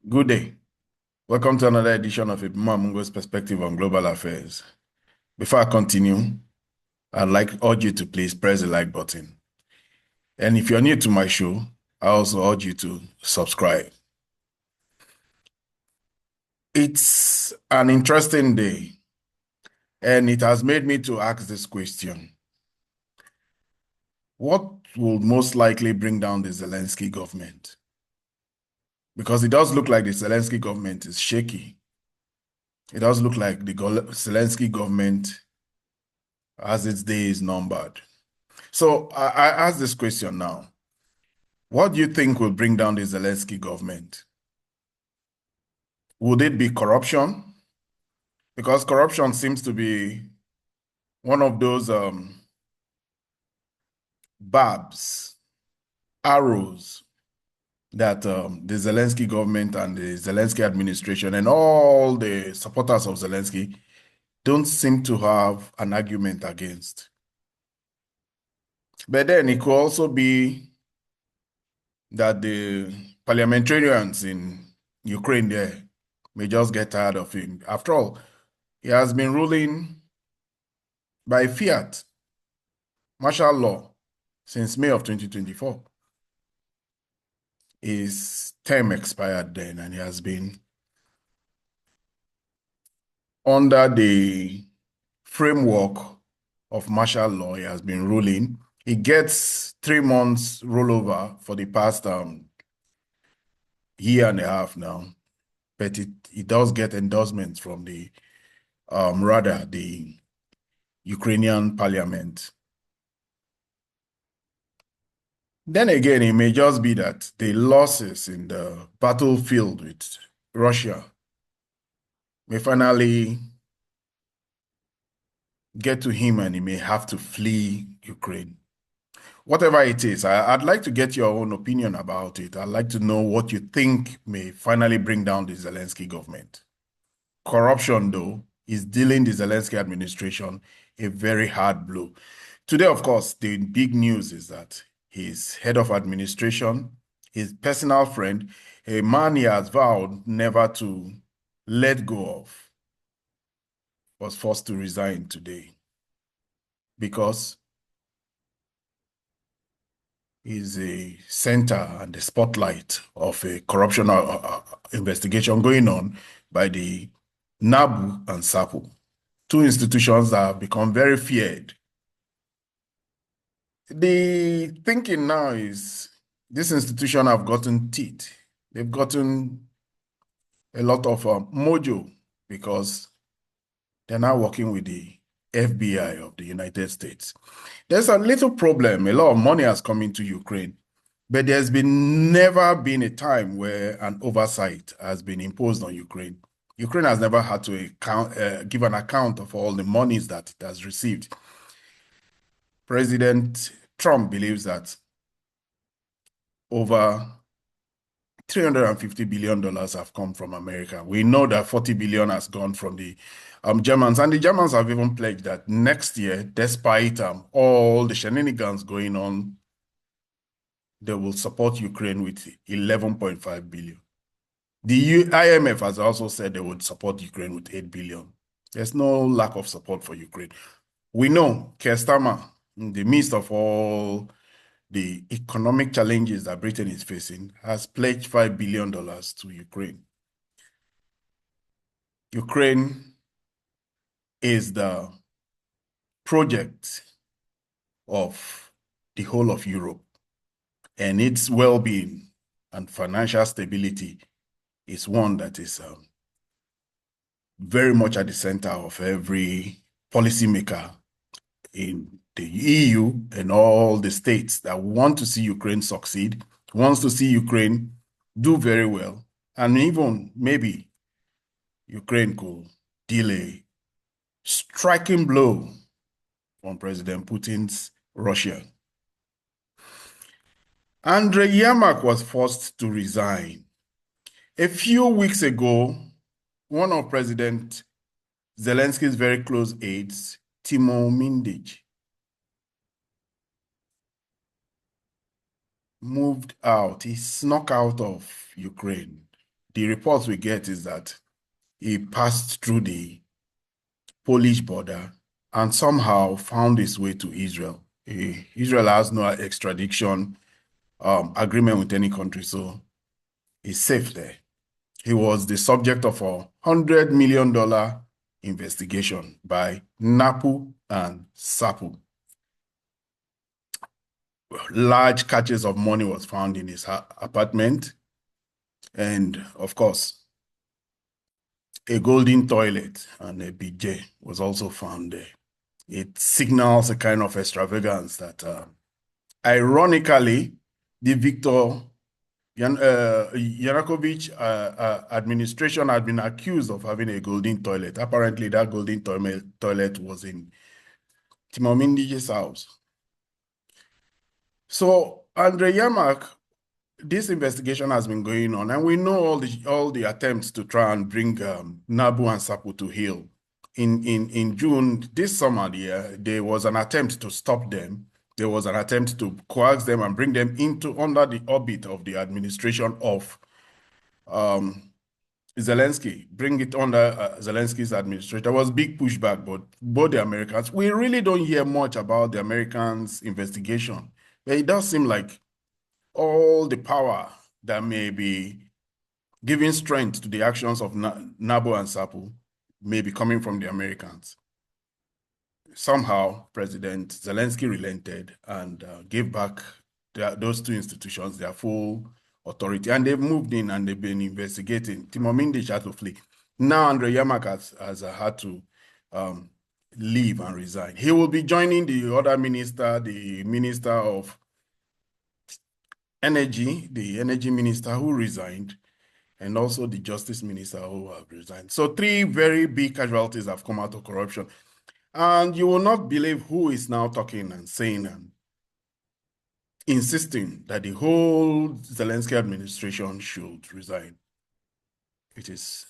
Good day. Welcome to another edition of Mungo's Perspective on Global Affairs. Before I continue, I'd like urge you to please press the like button. And if you're new to my show, I also urge you to subscribe. It's an interesting day, and it has made me to ask this question. What will most likely bring down the Zelensky government? Because it does look like the Zelensky government is shaky. It does look like the Zelensky government has its days numbered. So I ask this question now. What do you think will bring down the Zelensky government? Would it be corruption? Because corruption seems to be one of those barbs, arrows that the Zelensky government and the Zelensky administration and all the supporters of Zelensky don't seem to have an argument against. But then it could also be that the parliamentarians in Ukraine there may just get tired of him. After all, he has been ruling by fiat, martial law, since May of 2024. His term expired then, and he has been under the framework of martial law. He has been ruling. He gets 3 months rollover for the past year and a half now, but it does get endorsements from the Ukrainian parliament. Then again, it may just be that the losses in the battlefield with Russia may finally get to him and he may have to flee Ukraine. Whatever it is, I'd like to get your own opinion about it. I'd like to know what you think may finally bring down the Zelensky government. Corruption, though, is dealing the Zelensky administration a very hard blow. Today, of course, the big news is that his head of administration, his personal friend, a man he has vowed never to let go of, was forced to resign today because he's a center and the spotlight of a corruption investigation going on by the NABU and SAPU, two institutions that have become very feared. The thinking now is this institution have gotten teeth. They've gotten a lot of mojo because they're now working with the FBI of the United States. There's a little problem. A lot of money has come into Ukraine, but there's never been a time where an oversight has been imposed on Ukraine. Ukraine has never had to give an account of all the monies that it has received. President Trump believes that over $350 billion have come from America. We know that 40 billion has gone from the Germans, and the Germans have even pledged that next year, despite all the shenanigans going on, they will support Ukraine with 11.5 billion. The IMF has also said they would support Ukraine with 8 billion. There's no lack of support for Ukraine. We know Keir Starmer, in the midst of all the economic challenges that Britain is facing, has pledged $5 billion to Ukraine. Ukraine is the project of the whole of Europe, and its well-being and financial stability is one that is very much at the center of every policymaker in the EU and all the states that want to see Ukraine succeed, wants to see Ukraine do very well, and even maybe Ukraine could deal a striking blow from President Putin's Russia. Andrii Yermark was forced to resign. A few weeks ago, one of President Zelensky's very close aides, Timo Mindich, moved out. He snuck out of Ukraine. the reports we get is that he passed through the Polish border and somehow found his way to Israel. Israel has no extradition agreement with any country, so he's safe there. He was the subject of a $100 million investigation by NAPU and SAPU. Large catches of money was found in his apartment. And of course, a golden toilet and a BJ was also found there. It signals a kind of extravagance that, ironically, the Viktor Yanukovych administration had been accused of having a golden toilet. Apparently, that golden toilet was in Timomindi's house. So, Andrii Yermark, this investigation has been going on, and we know all the attempts to try and bring NABU and SAPU to heel. In June, this summer, there was an attempt to stop them. There was an attempt to coax them and bring them under the orbit of the administration of Zelensky, bring it under Zelensky's administration. There was big pushback, but both the Americans, we really don't hear much about the Americans' investigation. But it does seem like all the power that may be giving strength to the actions of NABU and SAPU may be coming from the Americans. Somehow, President Zelensky relented and gave back those two institutions their full authority. And they've moved in and they've been investigating. Timomindic had to flee. Now, Andrii Yermark has had to leave and resign. He will be joining the other minister, the Minister of Energy, the Energy Minister who resigned, and also the Justice Minister who have resigned. So 3 very big casualties have come out of corruption. And you will not believe who is now talking and saying and insisting that the whole Zelensky administration should resign. It is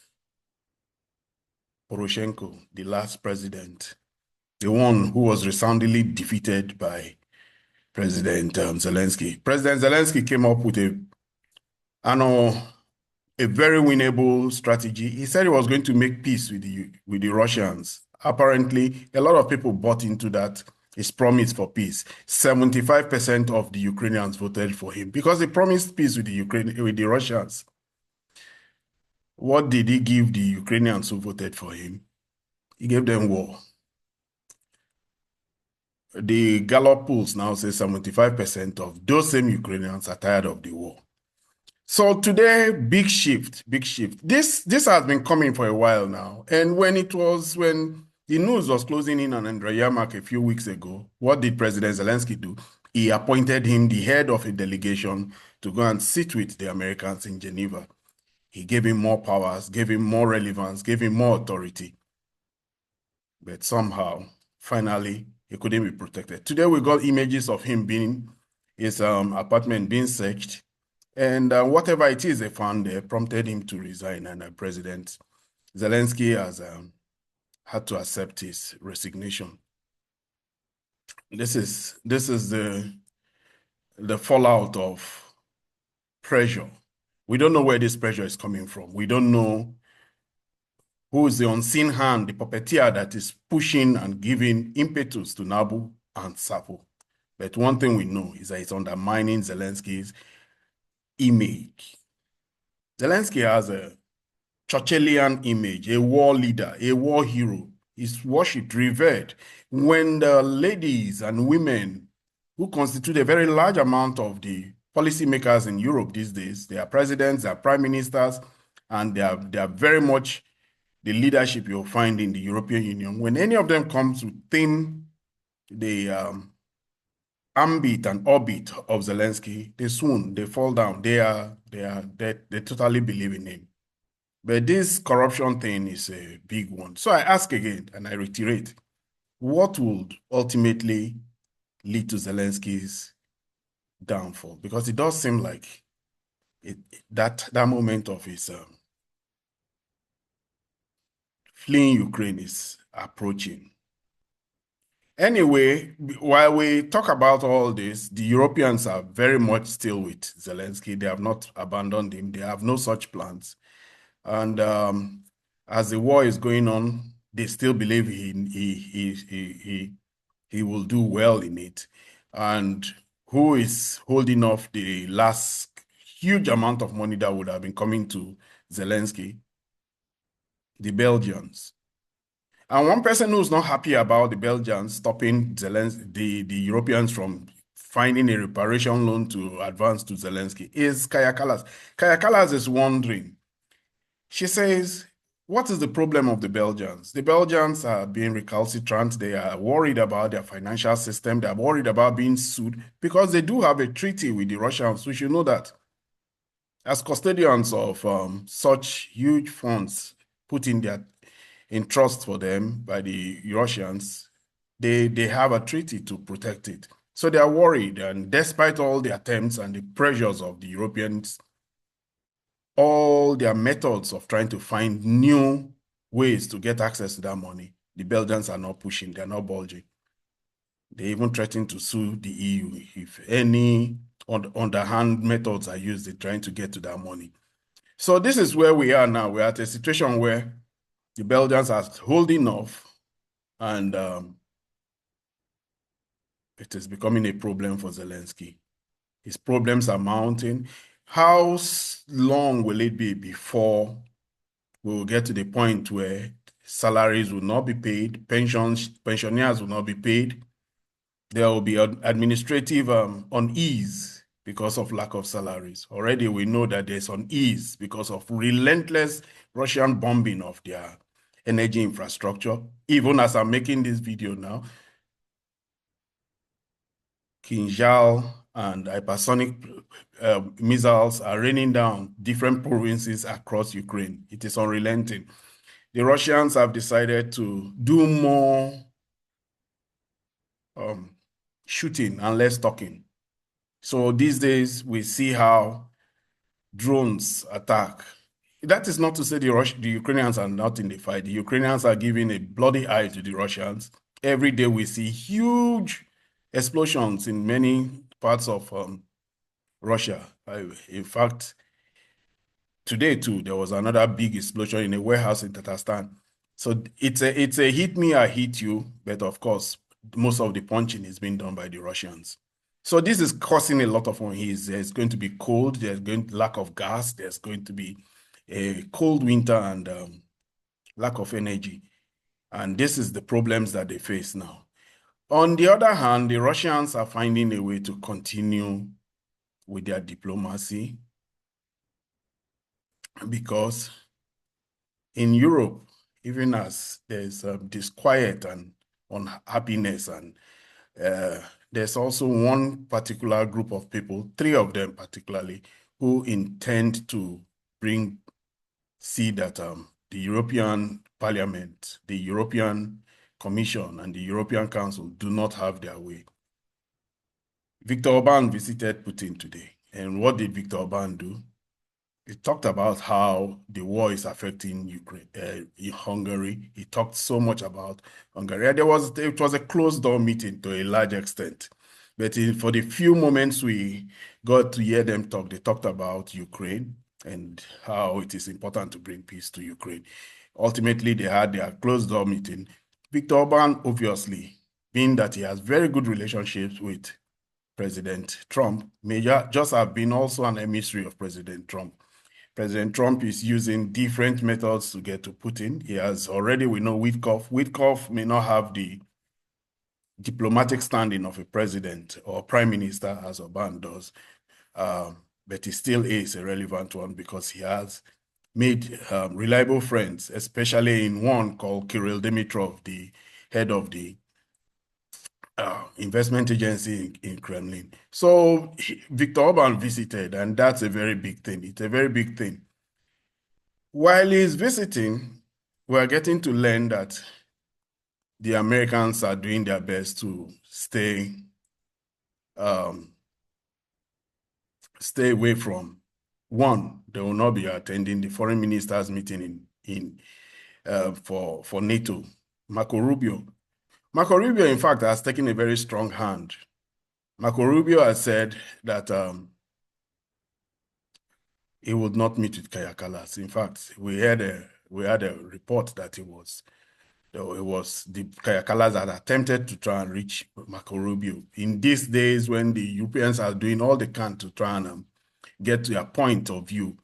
Poroshenko, the last president, the one who was resoundingly defeated by President Zelensky. President Zelensky came up with a very winnable strategy. He said he was going to make peace with the Russians. Apparently, a lot of people bought into that, his promise for peace. 75% of the Ukrainians voted for him because he promised peace with the Russians. What did he give the Ukrainians who voted for him? He gave them war. The Gallup polls now say 75% of those same Ukrainians are tired of the war. So today, big shift, big shift. This has been coming for a while now. And when the news was closing in on Andrii Yermark a few weeks ago, what did President Zelensky do? He appointed him the head of a delegation to go and sit with the Americans in Geneva. He gave him more powers, gave him more relevance, gave him more authority. But somehow, finally, he couldn't be protected. Today, we got images of him his apartment being searched. And whatever it is they found there prompted him to resign. And President Zelensky has had to accept his resignation. This is the fallout of pressure. We don't know where this pressure is coming from. We don't know who is the unseen hand, the puppeteer that is pushing and giving impetus to NABU and SAPU. But one thing we know is that it's undermining Zelensky's image. Zelensky has a Churchillian image, a war leader, a war hero. He's worshipped, revered. When the ladies and women who constitute a very large amount of the policymakers in Europe these days, they are presidents, they are prime ministers, and they are very much the leadership you'll find in the European Union. When any of them comes within the ambit and orbit of Zelensky, they swoon, they fall down. They totally believe in him. But this corruption thing is a big one. So I ask again, and I reiterate, what would ultimately lead to Zelensky's downfall? Because it does seem like that moment of his fleeing Ukraine is approaching. Anyway, while we talk about all this, the Europeans are very much still with Zelensky. They have not abandoned him. They have no such plans. And as the war is going on, they still believe he will do well in it. And who is holding off the last huge amount of money that would have been coming to Zelensky? The Belgians. And one person who's not happy about the Belgians stopping the Europeans from finding a reparation loan to advance to Zelensky is Kaya Kallas. Kaya Kallas is wondering. She says, what is the problem of the Belgians? The Belgians are being recalcitrant. They are worried about their financial system. They are worried about being sued because they do have a treaty with the Russians. We should know that as custodians of such huge funds put in trust for them by the Russians, they have a treaty to protect it. So they are worried, and despite all the attempts and the pressures of the Europeans, all their methods of trying to find new ways to get access to that money, the Belgians are not pushing, they're not bulging. They even threaten to sue the EU if any underhand methods are used in trying to get to that money. So this is where we are now. We're at a situation where the Belgians are holding off, and it is becoming a problem for Zelensky. His problems are mounting. How long will it be before we will get to the point where salaries will not be paid, pensioners will not be paid? There will be administrative unease because of lack of salaries. Already we know that there's unease because of relentless Russian bombing of their energy infrastructure. Even as I'm making this video now, Kinjal and hypersonic missiles are raining down different provinces across Ukraine. It is unrelenting. The Russians have decided to do more shooting and less talking. So these days we see how drones attack. That is not to say the Ukrainians are not in the fight. The Ukrainians are giving a bloody eye to the Russians. Every day we see huge explosions in many parts of Russia. In fact, today too, there was another big explosion in a warehouse in Tatarstan. So it's a hit me, I hit you, but of course, most of the punching is being done by the Russians. So this is causing a lot of unease. There's going to be cold, there's going to lack of gas, there's going to be a cold winter and lack of energy. And this is the problems that they face now. On the other hand, the Russians are finding a way to continue with their diplomacy because in Europe, even as there's disquiet and unhappiness, and there's also one particular group of people, three of them particularly, who intend to see that the European Parliament, the European Commission, and the European Council do not have their way. Viktor Orban visited Putin today. And what did Viktor Orban do? He talked about how the war is affecting Ukraine, in Hungary. He talked so much about Hungary. And it was a closed door meeting to a large extent. But for the few moments we got to hear them talk, they talked about Ukraine and how it is important to bring peace to Ukraine. Ultimately, they had their closed door meeting. Viktor Orban, obviously, being that he has very good relationships with President Trump, may just have been also an emissary of President Trump. President Trump is using different methods to get to Putin. He has already, we know, Witkoff. Witkoff may not have the diplomatic standing of a president or prime minister as Orban does, but he still is a relevant one because he has made reliable friends, especially in one called Kirill Dimitrov, the head of the investment agency in Kremlin. So Viktor Orban visited, and that's a very big thing. It's a very big thing. While he's visiting, we're getting to learn that the Americans are doing their best to stay away from. One, they will not be attending the foreign ministers meeting for NATO. Marco Rubio Marco Rubio, in fact, has taken a very strong hand. Marco Rubio has said that he would not meet with Kaya Kallas. In fact, we had a report that it was the Kaya Kallas that attempted to try and reach Marco Rubio. In these days when the Europeans are doing all they can to try and get their point of view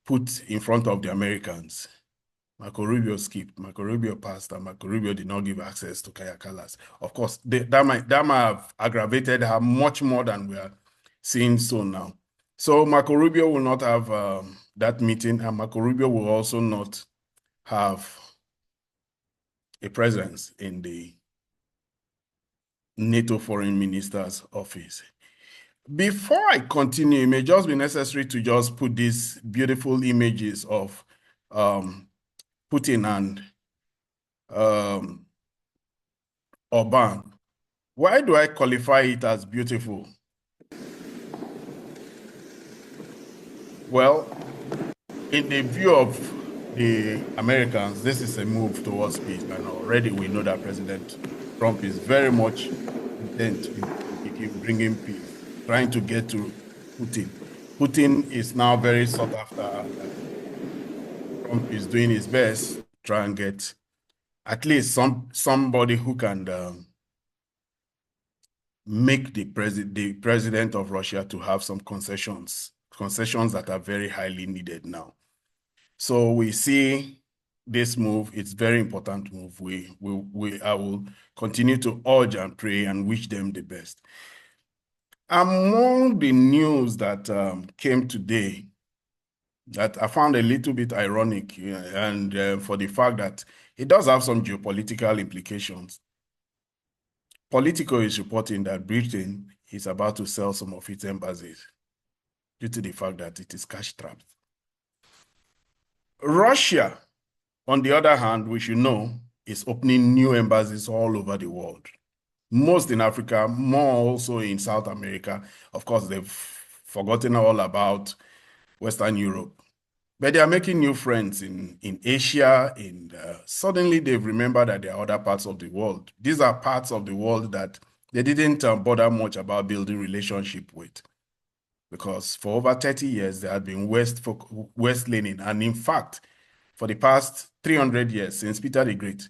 put in front of the Americans, Marco Rubio skipped. Marco Rubio passed, and Marco Rubio did not give access to Kaya Kallas. Of course, that might have aggravated her much more than we are seeing so now. So Marco Rubio will not have that meeting, and Marco Rubio will also not have a presence in the NATO Foreign Minister's office. Before I continue, it may just be necessary to just put these beautiful images of Putin and Orban. Why do I qualify it as beautiful? Well, in the view of the Americans, this is a move towards peace. And already we know that President Trump is very much intent in bringing peace, trying to get to Putin. Putin is now very sought after. Trump is doing his best to try and get at least somebody who can make the president of Russia to have some concessions that are very highly needed now. So we see this move. It's a very important move. I will continue to urge and pray and wish them the best. Among the news that came today that I found a little bit ironic, and for the fact that it does have some geopolitical implications. Politico is reporting that Britain is about to sell some of its embassies due to the fact that it is cash-strapped. Russia, on the other hand, we should know, is opening new embassies all over the world. Most in Africa, more also in South America. Of course, they've forgotten all about Western Europe. But they are making new friends in Asia, suddenly they've remembered that there are other parts of the world. These are parts of the world that they didn't bother much about building relationship with. Because for over 30 years, they had been West-leaning. And in fact, for the past 300 years, since Peter the Great,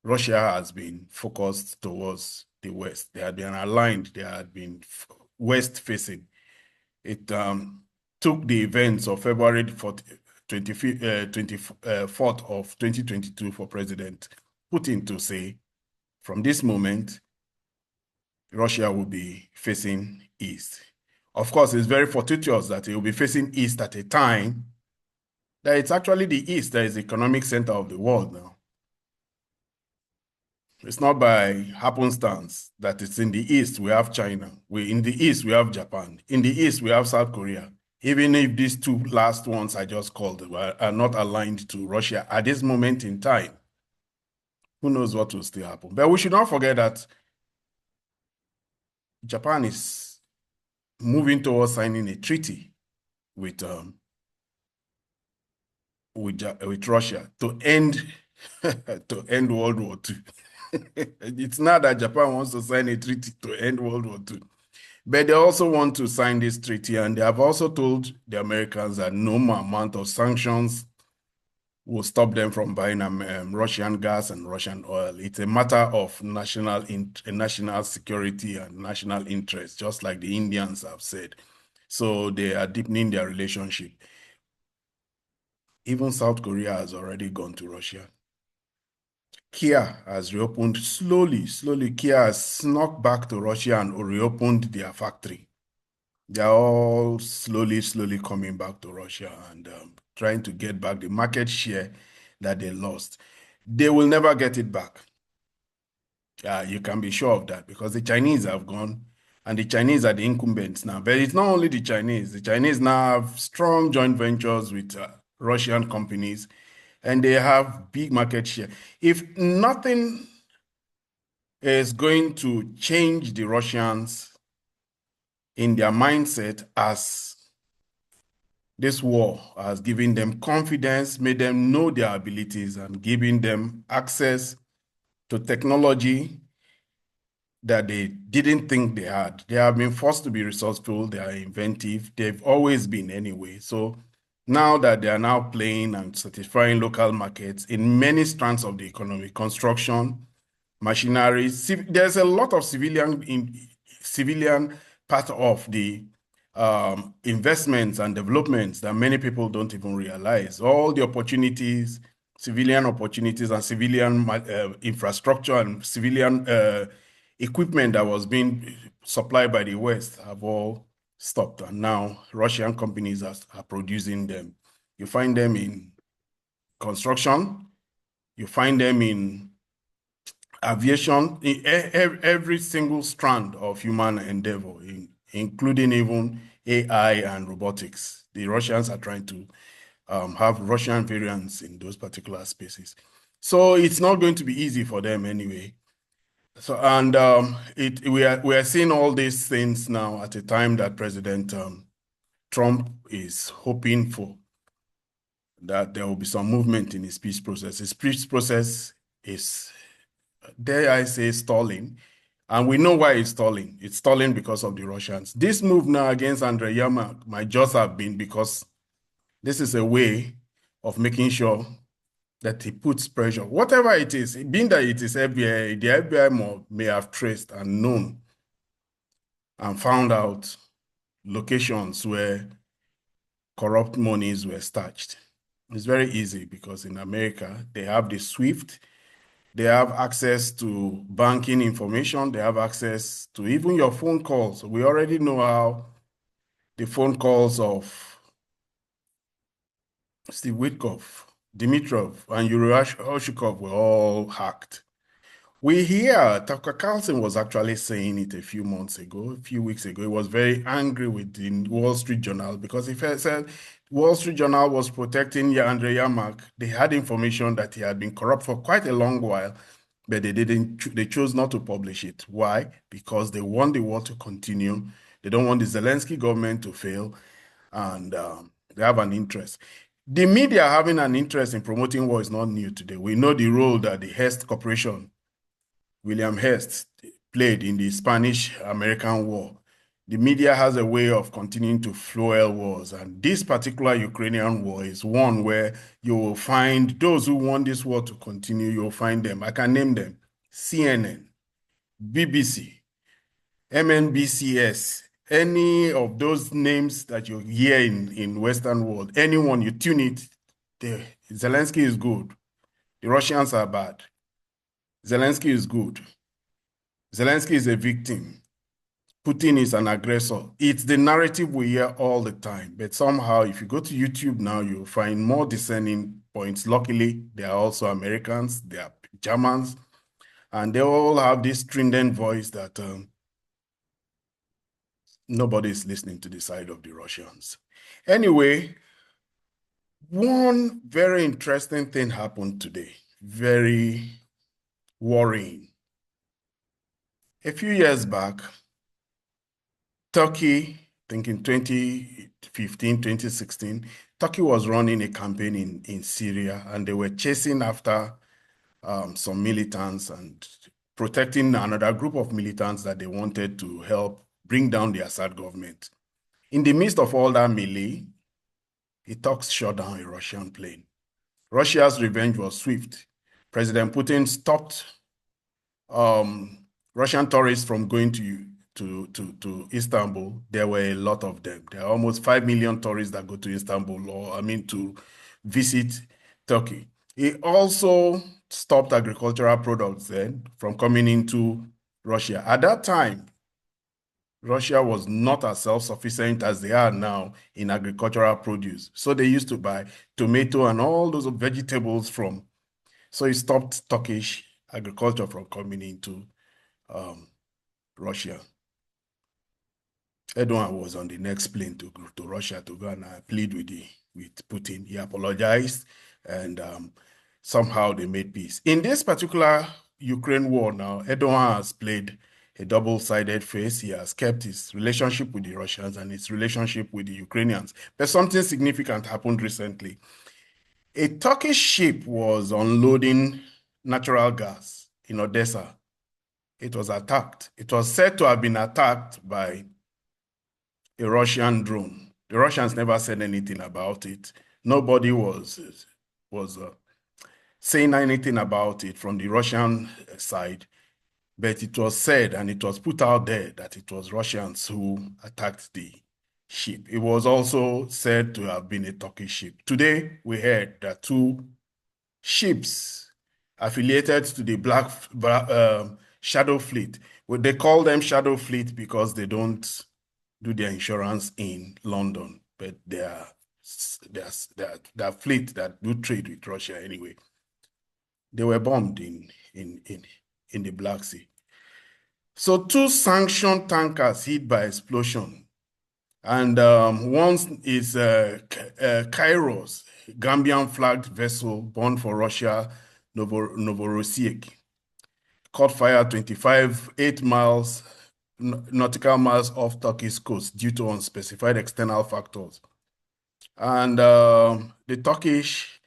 Russia has been focused towards the West. They had been aligned. They had been West-facing. It took the events of February 24th of 2022 for President Putin to say, from this moment, Russia will be facing East. Of course, it's very fortuitous that it will be facing East at a time that it's actually the East that is the economic center of the world now. It's not by happenstance that it's in the East we have China. In the East we have Japan. In the East we have South Korea. Even if these two last ones I just called are not aligned to Russia at this moment in time, who knows what will still happen. But we should not forget that Japan is moving towards signing a treaty with Russia to end World War II. It's not that Japan wants to sign a treaty to end World War II, but they also want to sign this treaty, and they have also told the Americans that no amount of sanctions will stop them from buying Russian gas and Russian oil. It's a matter of national security and national interest, just like the Indians have said. So they are deepening their relationship. Even South Korea has already gone to Russia. Kia has reopened slowly. Kia has snuck back to Russia and reopened their factory. They are all slowly coming back to Russia and trying to get back the market share that they lost. They will never get it back. You can be sure of that, because the Chinese have gone, and the Chinese are the incumbents now. But it's not only the Chinese. The Chinese now have strong joint ventures with Russian companies, and they have big market share. If nothing is going to change the Russians in their mindset, as this war has given them confidence, made them know their abilities, and giving them access to technology that they didn't think they had. They have been forced to be resourceful, they are inventive, they've always been anyway. So now that they are now playing and satisfying local markets in many strands of the economy, construction, machinery, there's a lot of civilian part of the investments and developments that many people don't even realize. All the opportunities, civilian opportunities and civilian infrastructure and civilian equipment that was being supplied by the West have all stopped. And now Russian companies are producing them. You find them in construction, you find them in aviation, in every single strand of human endeavor, including even AI and robotics. The Russians are trying to have Russian variants in those particular spaces. So it's not going to be easy for them anyway. So and we are seeing all these things now at a time that President Trump is hoping for that there will be some movement in his peace process. His peace process is, dare I say, stalling. And we know why it's stalling. It's stalling because of the Russians. This move now against Andrii Yermark might just have been because this is a way of making sure that he puts pressure. Whatever it is, being that it is FBI, the FBI may have traced and known and found out locations where corrupt monies were stashed. It's very easy because in America, they have the SWIFT, they have access to banking information, they have access to even your phone calls. We already know how the phone calls of Steve Witkoff, Dimitrov, and Yuri Oshikov were all hacked. We hear Tucker Carlson was actually saying it a few weeks ago. He was very angry with the Wall Street Journal because he said Wall Street Journal was protecting Andrii Yermark. They had information that he had been corrupt for quite a long while, but they chose not to publish it. Why? Because they want the war to continue. They don't want the Zelensky government to fail, and they have an interest. The media having an interest in promoting war is not new today. We know the role that the Hearst Corporation, William Hearst, played in the Spanish-American War. The media has a way of continuing to fuel wars, and this particular Ukrainian war is one where you will find those who want this war to continue, you'll find them. I can name them: CNN, BBC, MNBCS, any of those names that you hear in Western world, anyone you tune it, Zelensky is good. The Russians are bad. Zelensky is good. Zelensky is a victim. Putin is an aggressor. It's the narrative we hear all the time. But somehow, if you go to YouTube now, you'll find more discerning points. Luckily, they are also Americans, they are Germans, and they all have this strident voice that nobody is listening to the side of the Russians. Anyway, one very interesting thing happened today. Very worrying. A few years back, Turkey, I think in 2015, 2016, Turkey was running a campaign in Syria, and they were chasing after some militants and protecting another group of militants that they wanted to help bring down the Assad government. In the midst of all that melee, the Turks shot down a Russian plane. Russia's revenge was swift. President Putin stopped Russian tourists from going to Istanbul. There were a lot of them. There are almost 5 million tourists that go to Istanbul, to visit Turkey. He also stopped agricultural products then from coming into Russia. At that time, Russia was not as self-sufficient as they are now in agricultural produce. So they used to buy tomato and all those vegetables from. So he stopped Turkish agriculture from coming into Russia. Erdogan was on the next plane to Russia to go and plead with Putin. He apologized, and somehow they made peace. In this particular Ukraine war now, Erdogan has played a double-sided face. He has kept his relationship with the Russians and his relationship with the Ukrainians. But something significant happened recently. A Turkish ship was unloading natural gas in Odessa. It was attacked. It was said to have been attacked by a Russian drone. The Russians never said anything about it. Nobody was saying anything about it from the Russian side, but it was said and it was put out there that it was Russians who attacked the ship. It was also said to have been a Turkish ship. Today, we heard that two ships affiliated to the Shadow Fleet. Well, they call them Shadow Fleet because they don't do their insurance in London, but they are fleet that do trade with Russia anyway. They were bombed in the Black Sea. So two sanctioned tankers hit by explosion. And one is Kairos, Gambian-flagged vessel born for Russia, Novorossiysk. Caught fire 8 miles, nautical miles off Turkey's coast due to unspecified external factors. And the Turkish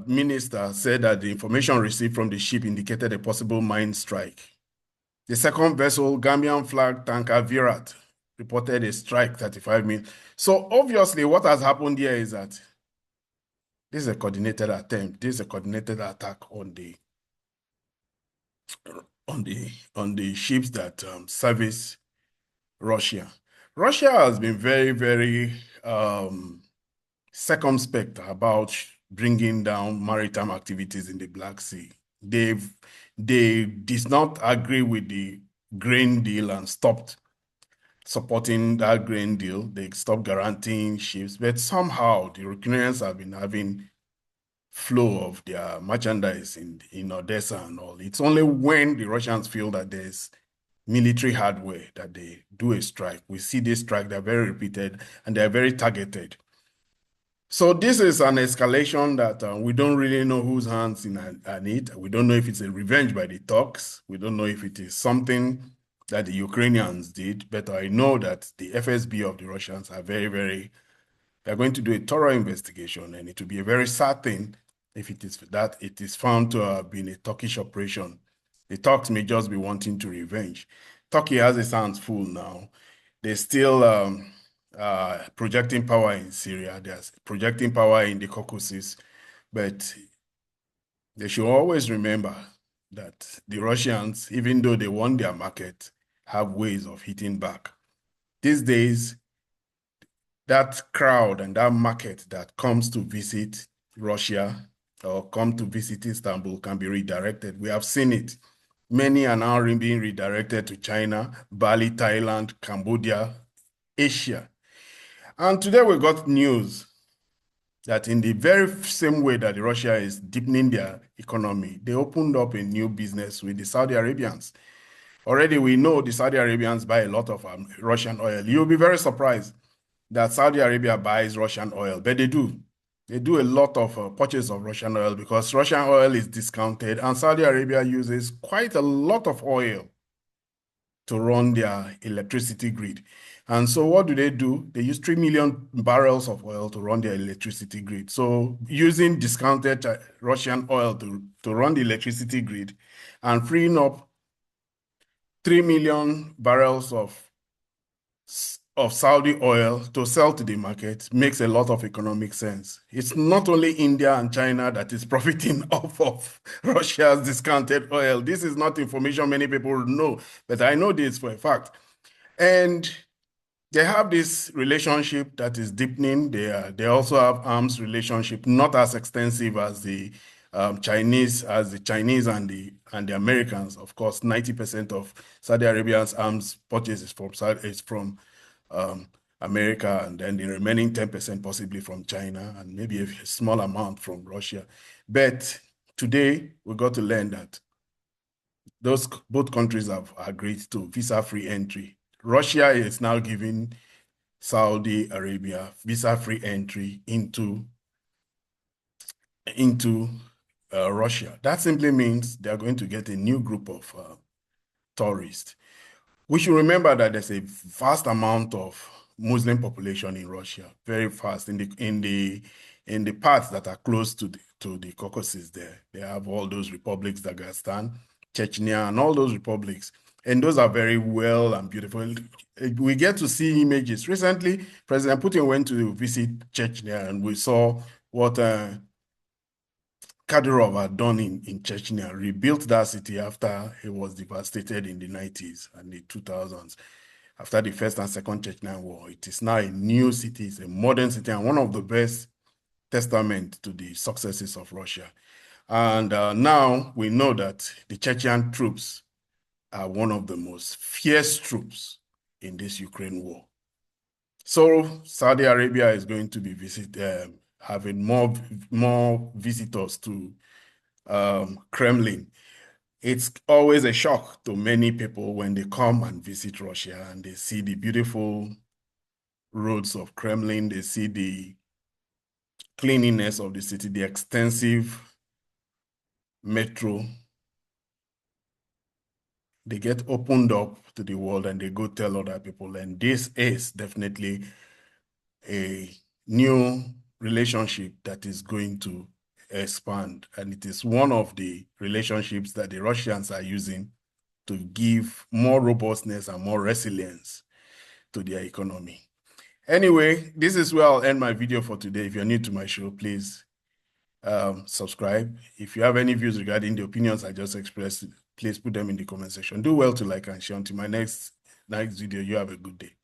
minister said that the information received from the ship indicated a possible mine strike. The second vessel, Gambian flag tanker Virat, reported a strike 35 minutes. So obviously what has happened here is that this is a coordinated attempt. This is a coordinated attack on the ships that service Russia. Russia has been very, very circumspect about bringing down maritime activities in the Black Sea. They did not agree with the grain deal and stopped supporting that grain deal. They stopped guaranteeing ships, but somehow the Ukrainians have been having flow of their merchandise in Odessa and all. It's only when the Russians feel that there's military hardware that they do a strike. We see this strike, they're very repeated and they're very targeted. So this is an escalation that we don't really know whose hands in it. We don't know if it's a revenge by the Turks. We don't know if it is something that the Ukrainians did, but I know that the FSB of the Russians are they're going to do a thorough investigation, and it will be a very sad thing if it is found to have been a Turkish operation. The Turks may just be wanting to revenge. Turkey has its hands full now. They're still projecting power in Syria. They're projecting power in the Caucasus, but they should always remember that the Russians, even though they won their market, have ways of hitting back. These days, that crowd and that market that comes to visit Russia or come to visit Istanbul can be redirected. We have seen it. Many are now being redirected to China, Bali, Thailand, Cambodia, Asia. And today we got news that in the very same way that Russia is deepening their economy, they opened up a new business with the Saudi Arabians. Already we know the Saudi Arabians buy a lot of Russian oil. You'll be very surprised that Saudi Arabia buys Russian oil, but they do. They do a lot of purchase of Russian oil because Russian oil is discounted and Saudi Arabia uses quite a lot of oil to run their electricity grid. And so what do? They use 3 million barrels of oil to run their electricity grid. So using discounted Russian oil to run the electricity grid and freeing up 3 million barrels of Saudi oil to sell to the market makes a lot of economic sense. It's not only India and China that is profiting off of Russia's discounted oil. This is not information many people know, but I know this for a fact. And they have this relationship that is deepening. They also have arms relationship, not as extensive as the Chinese and the Americans. Of course, 90% of Saudi Arabia's arms purchases is from America, and then the remaining 10% possibly from China, and maybe a small amount from Russia. But today we got to learn that both countries have agreed to visa-free entry. Russia is now giving Saudi Arabia visa-free entry into Russia. That simply means they are going to get a new group of tourists. We should remember that there's a vast amount of Muslim population in Russia, very fast. In the in the parts that are close to the Caucasus there. They have all those republics, Dagestan, Chechnya, and all those republics. And those are very well and beautiful. We get to see images. Recently, President Putin went to visit Chechnya, and we saw what Kadyrov had done in Chechnya, rebuilt that city after it was devastated in the 90s and the 2000s. After the First and Second Chechnyan War, it is now a new city, it's a modern city, and one of the best testament to the successes of Russia. And now we know that the Chechen troops are one of the most fierce troops in this Ukraine war. So Saudi Arabia is going to be having more visitors to Kremlin. It's always a shock to many people when they come and visit Russia and they see the beautiful roads of Kremlin, they see the cleanliness of the city, the extensive metro. They get opened up to the world and they go tell other people. And this is definitely a new relationship that is going to expand. And it is one of the relationships that the Russians are using to give more robustness and more resilience to their economy. Anyway, this is where I'll end my video for today. If you're new to my show, please subscribe. If you have any views regarding the opinions I just expressed, please put them in the comment section. Do well to like and share. Until my next video, you have a good day.